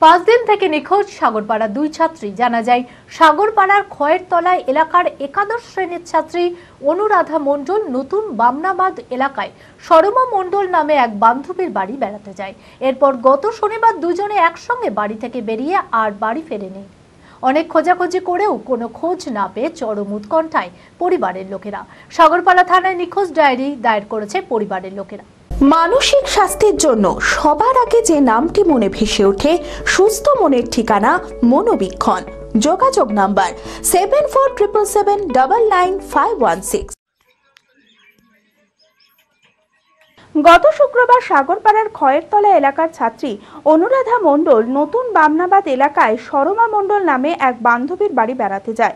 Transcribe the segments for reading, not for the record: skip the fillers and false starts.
5 দিন থেকে নিখোঁজ সাগরপাড়া দুই ছাত্রী। জানা যায় সাগরপাড়ার খয়েরতলায় এলাকার একাদশ শ্রেণীর ছাত্রী অনুরাধা মণ্ডল নতুন বামনাবাদ এলাকায় সরমা মণ্ডল নামে এক বান্ধবীর বাড়ি বেড়াতে যায়। এরপর গত শনিবার দুজনে একসঙ্গে বাড়ি থেকে বেরিয়ে আর বাড়ি ফেরেনি। অনেক খোঁজাখুঁজি করেও কোনো খোঁজ না পেয়ে চরম উৎকণ্ঠায় পরিবারের লোকেরা। সাগরপাড়া থানায় নিখোঁজ ডায়েরি দায়ের করেছে পরিবারের লোকেরা। মানসিক স্বাস্থ্যের জন্য সবার আগে যে নামটি মনে ভেসে ওঠে সুস্থ মনের ঠিকানা মনোবীক্ষণ। যোগাযোগ নাম্বার 7477799516। গত শুক্রবার সাগরপাড়ার খয়েরতলা এলাকার ছাত্রী অনুরাধা মণ্ডল নতুন বামনাবাদ এলাকায় সরমা মণ্ডল নামে এক বান্ধবীর বাড়ি বেড়াতে যায়।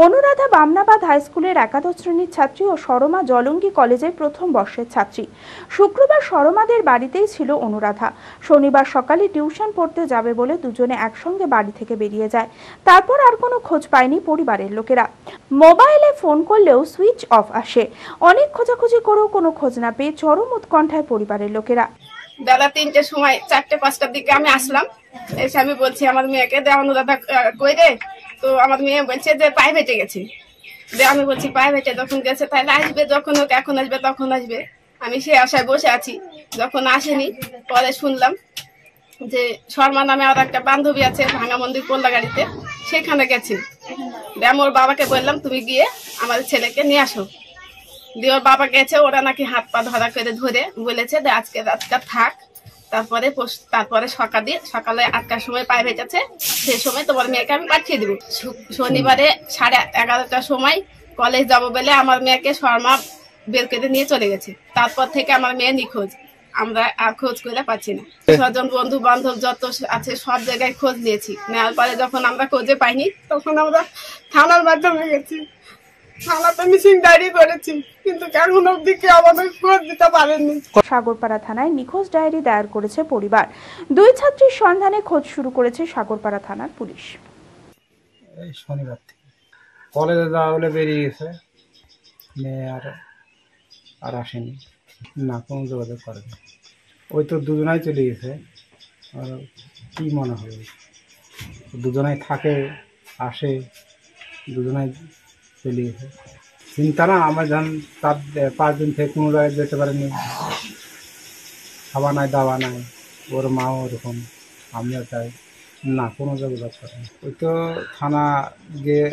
অনুরাধা বামনাবাদ হাই স্কুলের একাদশ শ্রেণীর ছাত্রী ও সরমা জলঙ্গি কলেজের প্রথম বর্ষের ছাত্রী। শুক্রবার সরমাদের বাড়িতেই ছিল অনুরাধা। শনিবার সকালে টিউশন পড়তে যাবে বলে দুজনে একসঙ্গে বাড়ি থেকে বেরিয়ে যায়। তারপর আর কোনো খোঁজ পায়নি পরিবারের লোকেরা। মোবাইলে ফোন করলেও সুইচ অফ আসে। অনেক খোঁজাখুঁজি করেও কোনো খোঁজ না পেয়ে চরম উৎকণ্ঠায় পরিবারের লোকেরা। বেলা 3টের সময় 4টে-5টার দিকে আমি আসলাম। এসে আমি বলছি আমার মেয়েকে দে অনুরাধা কই রে, তো আমার মেয়ে বলছে যে প্রাইভেটে গেছে। আমি বলছি প্রাইভেটে যখন গেছে তাহলে আসবে, যখন ওকে এখন আসবে তখন আসবে। আমি সে আশায় বসে আছি, যখন আসেনি পরে শুনলাম যে শর্মা নামে আর একটা বান্ধবী আছে ভাঙা মন্দির কোল্লাগাড়িতে, সেখানে গেছে। আমি ওর বাবাকে বললাম তুমি গিয়ে আমাদের ছেলেকে নিয়ে আসো। দিয়ে ওর বাবা গেছে, ওরা নাকি হাত পা ধরা করে ধরে বলেছে যে আজকে রাতটা থাক, তারপরে সকালে 8টার সময় প্রাইভেট আছে, সেই সময় তোমার মেয়েকে আমি পাঠিয়ে দিব। শনিবারে 11:30টার সময় কলেজ যাবো বলে আমার মেয়েকে শর্মা বের করে নিয়ে চলে গেছে। তারপর থেকে আমার মেয়ে নিখোঁজ। আমরা আর খোঁজ করে পাচ্ছি না। স্বজন বন্ধু বান্ধব যত আছে সব জায়গায় খোঁজ নিয়েছি। নেওয়ার পরে যখন আমরা খোঁজে পাইনি তখন আমরা থানার মাধ্যমে গেছি, থানাতে মিসিং ডায়েরি করেছি, কিন্তু এখন অবধি কেউ আমাদের খোঁজ দিতে পারেনি। সাগরপাড়া থানায় নিখোঁজ ডায়েরি দায়ের করেছে পরিবার। দুই ছাত্রীর সন্ধানে খোঁজ শুরু করেছে সাগরপাড়া থানার পুলিশ। এই শনিবার থেকে কলেজে যাওয়া বলে বেরিয়ে গেছে, মেয়ে আর আসেনি, না কোনো যোগাযোগ করেনি। ওই তো দুজনাই চলে গেছে, আর কি মনে হবে দুজনাই থাকে আসে, দুজনাই চলে গেছে। চিন্তা না, আমার যখন 5 দিন থেকে কোনো জায়গায় যেতে পারেনি, খাওয়া নাই দাওয়া নাই, ওর মাও ওরকম, আমিও চাই না কোনো যোগাযোগ করেনি। ওই তো থানা গিয়ে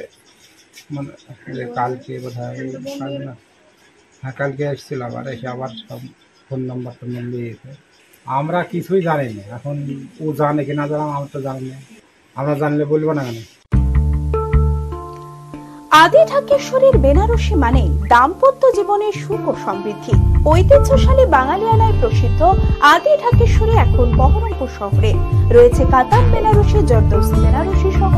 মানে কালকে বোধ হয় না, হ্যাঁ কালকে এসেছিলাম, আর এসে আবার সব ফোন নাম্বার দিয়ে গেছে। আমরা কিছুই জানি না, এখন ও জানে কি না জানাম আমরা তো জানি না, আমরা জানলে বলবো না কেন। আদি ঢাকেশ্বরীর বেনারসি মানে দাম্পত্য জীবনের সুখ ও সমৃদ্ধি। ঐতিহ্যশালী বাঙালিয়ানায় প্রসিদ্ধ আদি ঢাকেশ্বরী এখন বহরমপুর শহরে রয়েছে। কাতান বেনারসি, জর্দৌসি বেনারসি সহ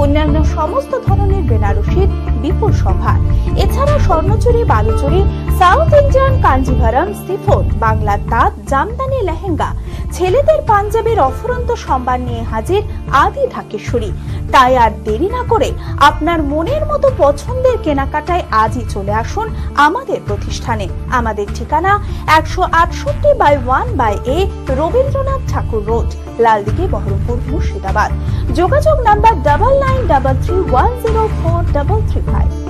অন্যান্য সমস্ত ধরনের বেনারসির বিপুল সম্ভার। এছাড়া Swarnachari, Baluchari, south Indian Kanjivaram, chiffon, বাংলার তাঁত, জামদানি লেহেঙ্গা, ছেলেদের পাঞ্জাবের অফুরন্ত সম্ভার নিয়ে হাজির আদি ঢাকেশ্বরী। তাই আর দেরি না করে আপনার মনের মতো পছন্দের কেনাকাটায় আজই চলে আসুন আমাদের প্রতিষ্ঠানে। আমাদের ঠিকানা 168/1/A রবীন্দ্রনাথ ঠাকুর রোড, লালদিঘি, বহরমপুর, মুর্শিদাবাদ। যোগাযোগ নাম্বার 9933104335।